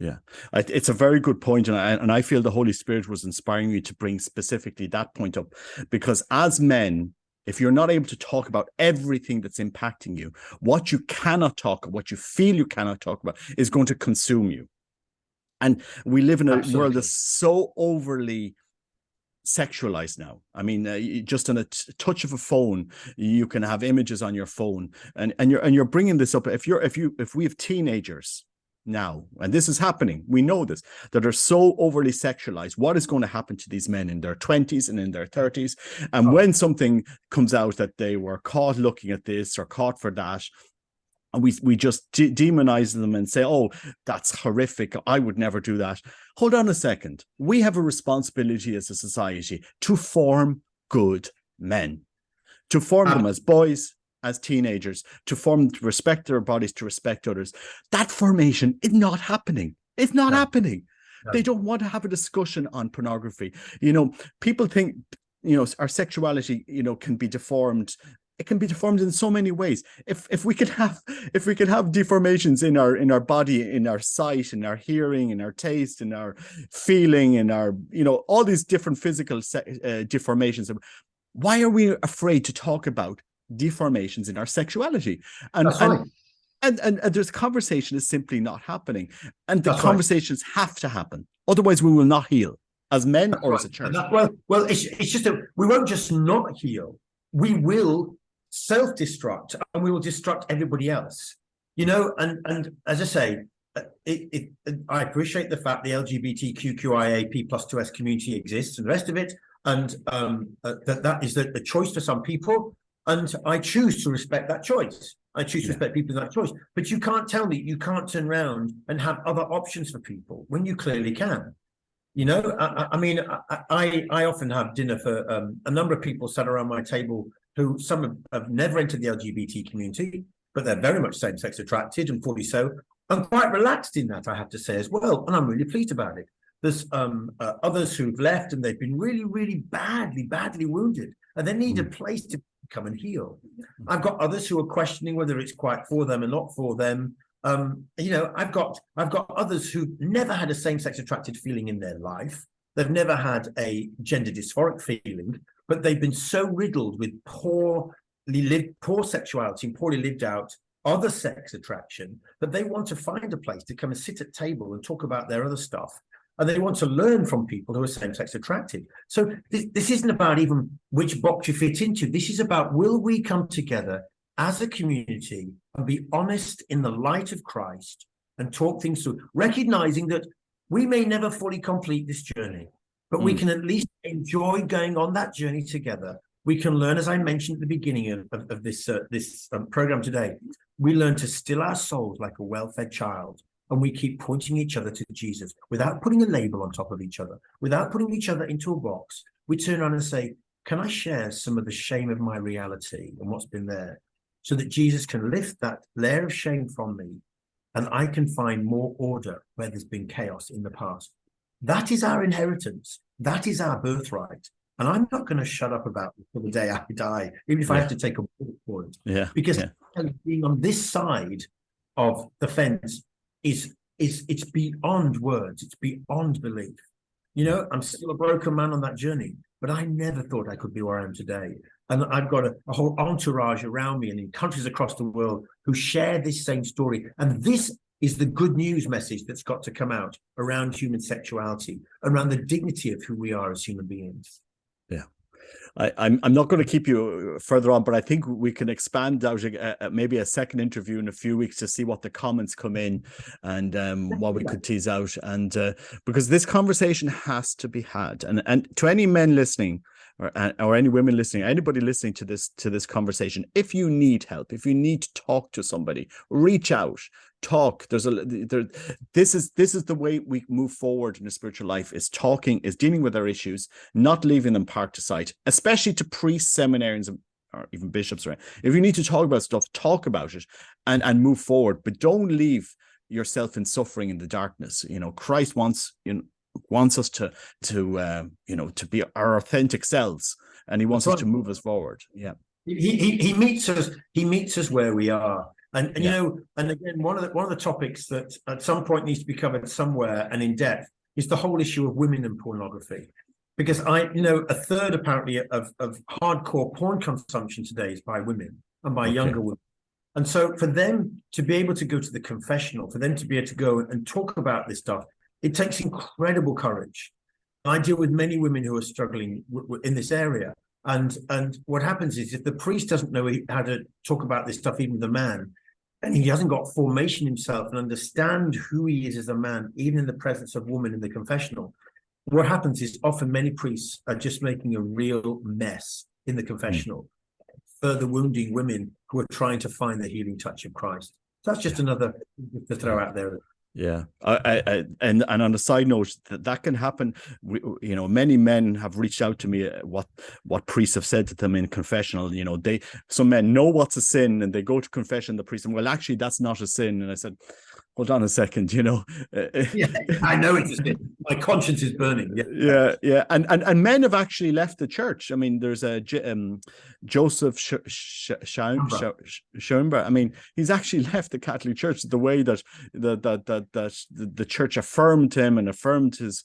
[SPEAKER 1] Yeah, it's a very good point. And I feel the Holy Spirit was inspiring me to bring specifically that point up. Because as men, if you're not able to talk about everything that's impacting you, what you cannot talk, what you feel you cannot talk about, is going to consume you. And we live in a world that's so overly sexualized now. I mean, just on a touch of a phone, you can have images on your phone, and you're bringing this up. If we have teenagers now, and this is happening, we know this, that are so overly sexualized, what is going to happen to these men in their 20s and in their 30s? And when something comes out that they were caught looking at this or caught for that, and we just demonize them and say, oh, that's horrific, I would never do that. Hold on a second. We have a responsibility as a society to form good men, to form them as boys, as teenagers, to form them to respect their bodies, to respect others. That formation is not happening. It's not happening. No. They don't want to have a discussion on pornography. You know, people think, you know, our sexuality, you know, can be deformed. It can be deformed in so many ways. If we could have deformations in our body, in our sight, in our hearing, in our taste, in our feeling, in our, you know, all these different physical deformations, why are we afraid to talk about deformations in our sexuality? And there's conversation is simply not happening, and the conversations have to happen. Otherwise, we will not heal as men or as a church.
[SPEAKER 2] Well, it's just we won't just not heal. We will self-destruct, and we will destruct everybody else, you know. And as I say, I appreciate the fact the LGBTQIAP+2S community exists and the rest of it, and that is a choice for some people, and I choose to respect that choice. I choose to respect people in that choice. But you can't tell me you can't turn around and have other options for people when you clearly can. You know, I mean, I often have dinner for a number of people sat around my table who some have never entered the LGBT community, but they're very much same-sex attracted, and fully so. I'm quite relaxed in that, I have to say, as well, and I'm really pleased about it. There's others who've left and they've been really, really badly wounded, and they need a place to come and heal. I've got others who are questioning whether it's quite for them and not for them. You know, I've got others who've never had a same-sex attracted feeling in their life. They've never had a gender dysphoric feeling, but they've been so riddled with poor sexuality and poorly lived out other sex attraction that they want to find a place to come and sit at table and talk about their other stuff. And they want to learn from people who are same-sex attracted. So this isn't about even which box you fit into. This is about, will we come together as a community and be honest in the light of Christ and talk things through, recognizing that we may never fully complete this journey, but we can at least enjoy going on that journey together. We can learn, as I mentioned at the beginning of this program today, we learn to still our souls like a well-fed child, and we keep pointing each other to Jesus without putting a label on top of each other, without putting each other into a box. We turn around and say, can I share some of the shame of my reality and what's been there, so that Jesus can lift that layer of shame from me and I can find more order where there's been chaos in the past. That is our inheritance. That is our birthright. And I'm not going to shut up about it till the day I die, even if I have to take a bullet for it. Because being on this side of the fence it's beyond words. It's beyond belief. You know, I'm still a broken man on that journey, but I never thought I could be where I am today. And I've got a whole entourage around me and in countries across the world who share this same story. And this is the good news message that's got to come out around human sexuality, around the dignity of who we are as human beings.
[SPEAKER 1] Yeah. I'm not going to keep you further on, but I think we can expand out maybe a second interview in a few weeks to see what the comments come in and what we could tease out. And because this conversation has to be had, and to any men listening, or any women listening, anybody listening to this conversation, if you need help, if you need to talk to somebody, reach out, talk. This is the way we move forward in a spiritual life, is talking, is dealing with our issues, not leaving them parked aside, especially to priests, seminarians, or even bishops. Right? If you need to talk about stuff, talk about it and move forward, but don't leave yourself in suffering in the darkness. You know, Christ wants us to be our authentic selves, and he wants us to move us forward.
[SPEAKER 2] He meets us where we are. And you know, and again, one of the topics that at some point needs to be covered somewhere and in depth is the whole issue of women and pornography. because a third apparently of hardcore porn consumption today is by women and by
[SPEAKER 1] Okay.
[SPEAKER 2] younger women. And so for them to be able to go to the confessional, for them to be able to go and talk about this stuff, it takes incredible courage. I deal with many women who are struggling in this area. And what happens is if the priest doesn't know how to talk about this stuff, even the man, and he hasn't got formation himself and understand who he is as a man, even in the presence of women in the confessional, what happens is often many priests are just making a real mess in the confessional, further wounding women who are trying to find the healing touch of Christ. So that's just another to throw out there.
[SPEAKER 1] Yeah, and on a side note, that can happen. Many men have reached out to me. What priests have said to them in confessional. Some men know what's a sin, and they go to confession. The priest, and well, actually, that's not a sin. And I said, hold on a second.
[SPEAKER 2] Yeah, I know it's a sin. My conscience is burning.
[SPEAKER 1] Yeah. And men have actually left the church. I mean, there's a Joseph Schoenberg. I mean, he's actually left the Catholic Church. The way that the church affirmed him and affirmed his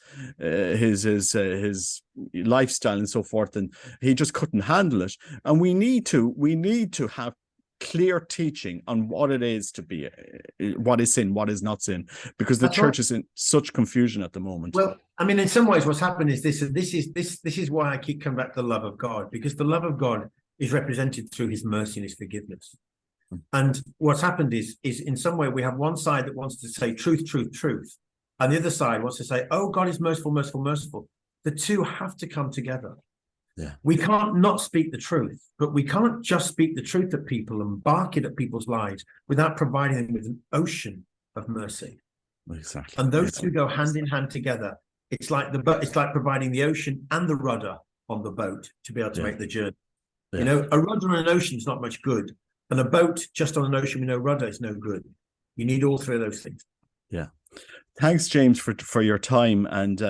[SPEAKER 1] lifestyle and so forth, and he just couldn't handle it. And we need to have clear teaching on what it is to be, what is sin, what is not sin, because the church is in such confusion at the moment.
[SPEAKER 2] Well, I mean, in some ways, what's happened is this is why I keep coming back to the love of God, because the love of God is represented through his mercy and his forgiveness. And what's happened is in some way we have one side that wants to say truth, truth, truth, and the other side wants to say, oh, God is merciful, merciful, merciful. The two have to come together.
[SPEAKER 1] Yeah.
[SPEAKER 2] We can't not speak the truth, but we can't just speak the truth at people and bark it at people's lives without providing them with an ocean of mercy.
[SPEAKER 1] Exactly.
[SPEAKER 2] And those two go hand in hand together. It's like providing the ocean and the rudder on the boat to be able to make the journey. Yeah. A rudder on an ocean is not much good, and a boat just on an ocean with no rudder is no good. You need all three of those things.
[SPEAKER 1] Yeah. Thanks, James, for your time. And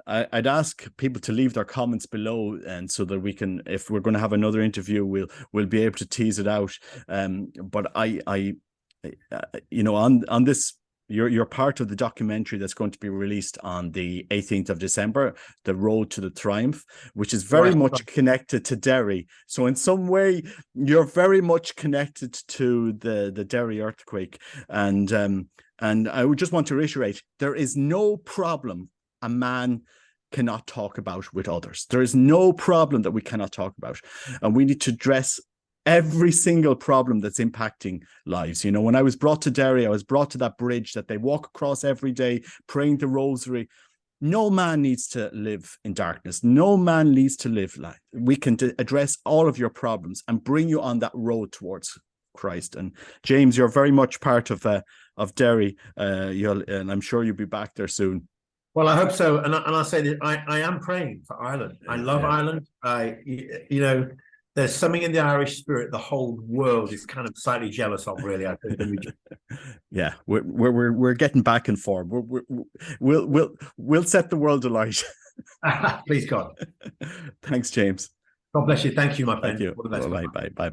[SPEAKER 1] I'd ask people to leave their comments below, and so that we can, if we're going to have another interview, we'll be able to tease it out. But on this, you're part of the documentary that's going to be released on the 18th of December, The Road to the Triumph, which is very much connected to Derry. So in some way, you're very much connected to the Derry earthquake. And I would just want to reiterate, there is no problem a man cannot talk about with others. There is no problem that we cannot talk about. And we need to address every single problem that's impacting lives. When I was brought to Derry, I was brought to that bridge that they walk across every day, praying the rosary. No man needs to live in darkness. No man needs to live light. We can address all of your problems and bring you on that road towards Christ. And James, you're very much part of Derry, and I'm sure you'll be back there soon.
[SPEAKER 2] Well, I hope so. And I'll say that I am praying for Ireland. I love Ireland. There's something in the Irish spirit the whole world is kind of slightly jealous of, really. I think.
[SPEAKER 1] Yeah, we're getting back and forth. We'll set the world alight.
[SPEAKER 2] Please, God.
[SPEAKER 1] Thanks, James.
[SPEAKER 2] God bless you. Thank you, my friend.
[SPEAKER 1] Thank you. Bye.